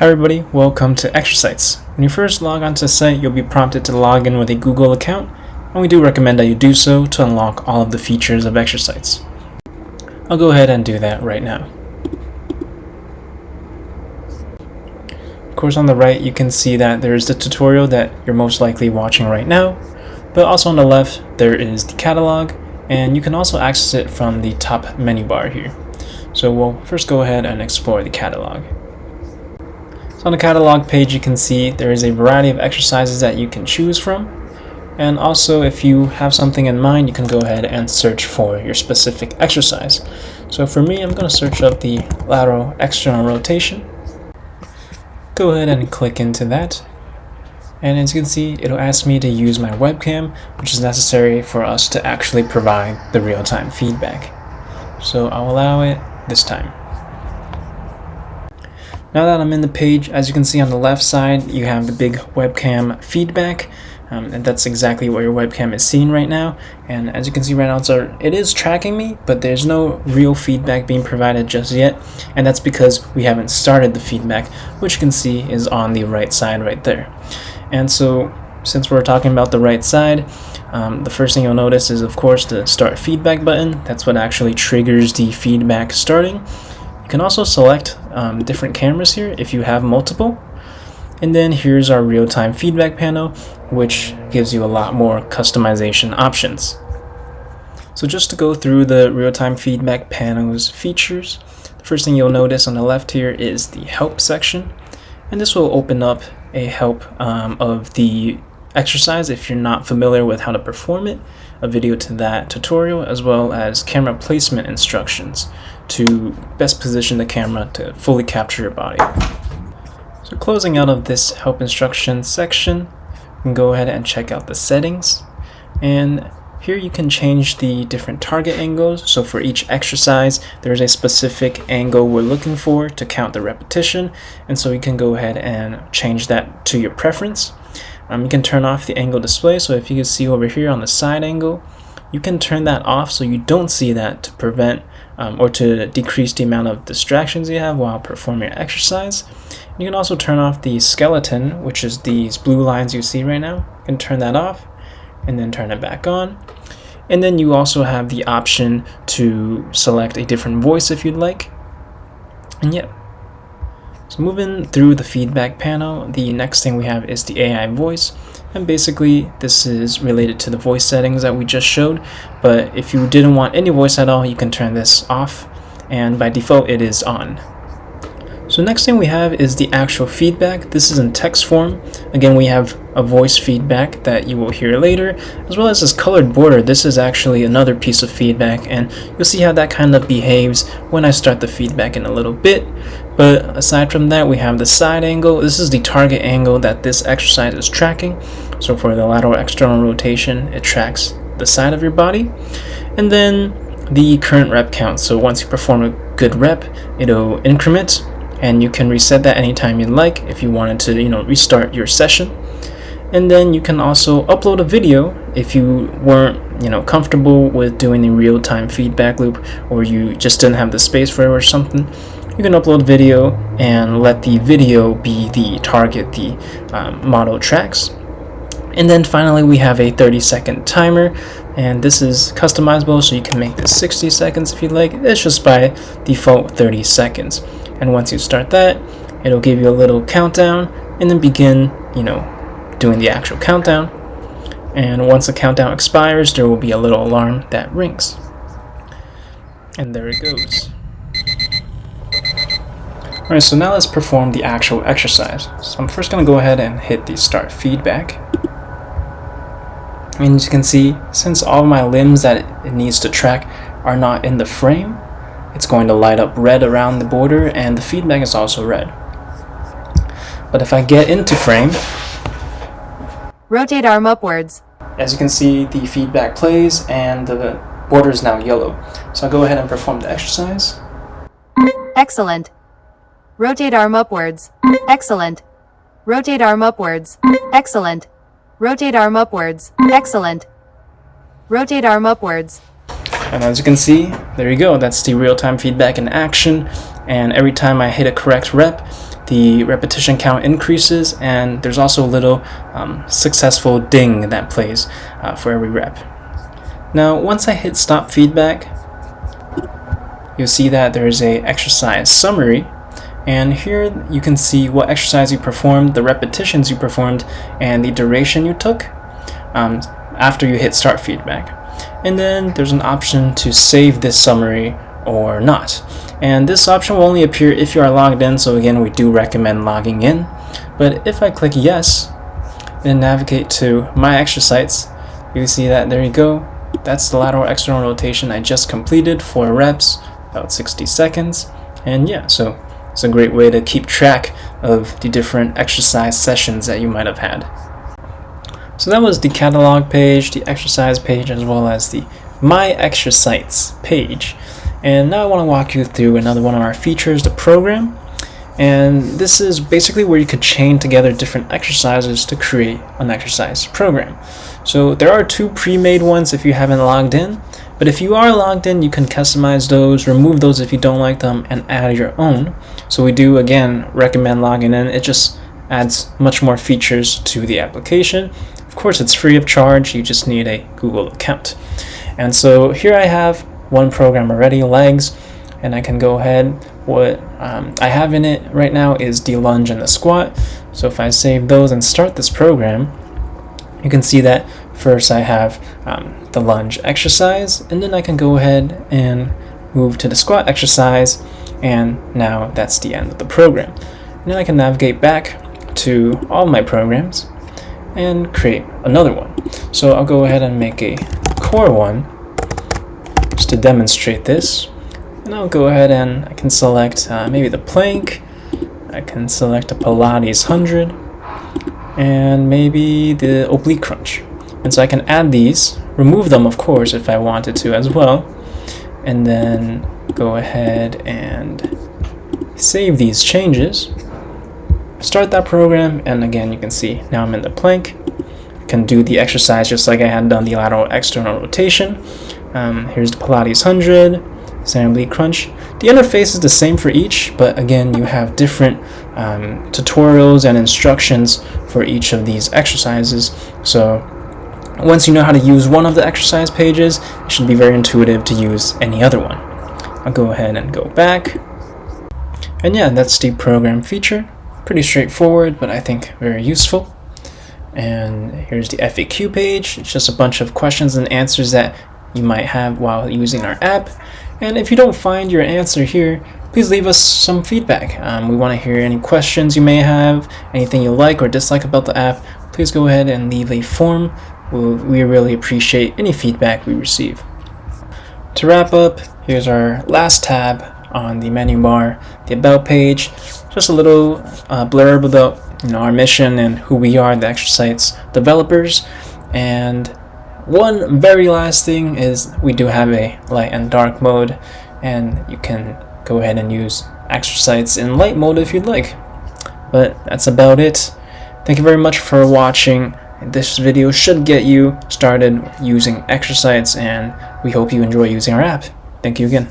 Hi everybody, welcome to ExerSights. When you first log onto the site, you'll be prompted to log in with a Google account, and we do recommend that you do so to unlock all of the features of ExerSights. I'll go ahead and do that right now. Of course, on the right you can see that there is the tutorial that you're most likely watching right now, but also on the left there is the catalog, and you can also access it from the top menu bar here. So we'll first go ahead and explore the catalog. So on the catalog page you can see there is a variety of exercises that you can choose from, and also if you have something in mind you can go ahead and search for your specific exercise. So for me, I'm going to search up the lateral external rotation. Go ahead and click into that, and as you can see it'll ask me to use my webcam, which is necessary for us to actually provide the real-time feedback. So I'll allow it this time. Now that I'm in the page, as you can see on the left side, you have the big webcam feedback, and that's exactly what your webcam is seeing right now. And as you can see right now, it is tracking me, but there's no real feedback being provided just yet, and that's because we haven't started the feedback, which you can see is on the right side right there. And so, since we're talking about the right side, the first thing you'll notice is, of course, the Start Feedback button. That's what actually triggers the feedback starting. You can also select different cameras here if you have multiple. And then here's our real-time feedback panel, which gives you a lot more customization options. So just to go through the real-time feedback panel's features, the first thing you'll notice on the left here is the help section. And this will open up a help of the exercise if you're not familiar with how to perform it, a video to that tutorial, as well as camera placement instructions to best position the camera to fully capture your body. So closing out of this help instructions section, you can go ahead and check out the settings, and here you can change the different target angles. So for each exercise there's a specific angle we're looking for to count the repetition, and so you can go ahead and change that to your preference. You can turn off the angle display, so if you can see over here on the side angle, you can turn that off so you don't see that, to prevent or to decrease the amount of distractions you have while performing your exercise. And you can also turn off the skeleton, which is these blue lines you see right now. You can turn that off and then turn it back on. And then you also have the option to select a different voice if you'd like. And yeah. So moving through the feedback panel, the next thing we have is the AI voice, and basically this is related to the voice settings that we just showed, but if you didn't want any voice at all, you can turn this off, and by default it is on. So next thing we have is the actual feedback. This is in text form. Again, we have a voice feedback that you will hear later, as well as this colored border. This is actually another piece of feedback, and you'll see how that kind of behaves when I start the feedback in a little bit. But aside from that, we have the side angle. This is the target angle that this exercise is tracking. So for the lateral external rotation, it tracks the side of your body. And then the current rep count. So once you perform a good rep, it'll increment, and you can reset that anytime you'd like if you wanted to, restart your session. And then you can also upload a video if you weren't, comfortable with doing a real-time feedback loop, or you just didn't have the space for it or something. You can upload video and let the video be the target the model tracks. And then finally we have a 30-second timer, and this is customizable, so you can make this 60 seconds if you'd like. It's just by default 30 seconds. And once you start that, it'll give you a little countdown, and then begin, doing the actual countdown. And once the countdown expires, there will be a little alarm that rings. And there it goes. Alright, so now let's perform the actual exercise. So I'm first going to go ahead and hit the Start Feedback. And as you can see, since all of my limbs that it needs to track are not in the frame, it's going to light up red around the border, and the feedback is also red. But if I get into frame, rotate arm upwards. As you can see, the feedback plays and the border is now yellow. So I'll go ahead and perform the exercise. Excellent. Rotate arm upwards. Excellent. Rotate arm upwards. Excellent. Rotate arm upwards. Excellent. Rotate arm upwards. And as you can see, there you go. That's the real-time feedback in action. And every time I hit a correct rep, the repetition count increases, and there's also a little successful ding that plays for every rep. Now, once I hit stop feedback, you'll see that there's a exercise summary, and here you can see what exercise you performed, the repetitions you performed, and the duration you took after you hit start feedback. And then there's an option to save this summary or not. And this option will only appear if you are logged in, so again, we do recommend logging in. But if I click yes, then navigate to my ExerSights, you see that there you go. That's the lateral external rotation I just completed, 4 reps, about 60 seconds. And yeah, so it's a great way to keep track of the different exercise sessions that you might have had. So that was the catalog page, the exercise page, as well as the My ExerSights page. And now I want to walk you through another one of our features, the program. And this is basically where you could chain together different exercises to create an exercise program. So there are 2 pre-made ones if you haven't logged in, but if you are logged in, you can customize those, remove those if you don't like them, and add your own. So we do, again, recommend logging in. It just adds much more features to the application. Of course, it's free of charge. You just need a Google account. And so here I have one program already, legs, and I can go ahead. What I have in it right now is the lunge and the squat. So if I save those and start this program, you can see that first I have the lunge exercise, and then I can go ahead and move to the squat exercise, and now that's the end of the program. And then I can navigate back to all my programs and create another one. So I'll go ahead and make a core one just to demonstrate this. And I'll go ahead and I can select maybe the plank, I can select a Pilates 100, and maybe the oblique crunch. And so I can add these, remove them of course if I wanted to as well, and then go ahead and save these changes, start that program, and again you can see now I'm in the plank. I can do the exercise just like I had done the lateral external rotation. Here's the Pilates 100, oblique crunch. The interface is the same for each, but again you have different tutorials and instructions for each of these exercises. So once you know how to use one of the exercise pages, it should be very intuitive to use any other one. I'll go ahead and go back. And yeah, that's the program feature. Pretty straightforward, but I think very useful. And here's the FAQ page. It's just a bunch of questions and answers that you might have while using our app. And if you don't find your answer here, please leave us some feedback. We want to hear any questions you may have, anything you like or dislike about the app. Please go ahead and leave a form. We really appreciate any feedback we receive. To wrap up, here's our last tab on the menu bar, the About page. Just a little blurb about our mission and who we are, the ExerSights developers. And one very last thing is we do have a light and dark mode, and you can go ahead and use ExerSights in light mode if you'd like. But that's about it. Thank you very much for watching. This video should get you started using ExerSights, and we hope you enjoy using our app. Thank you again.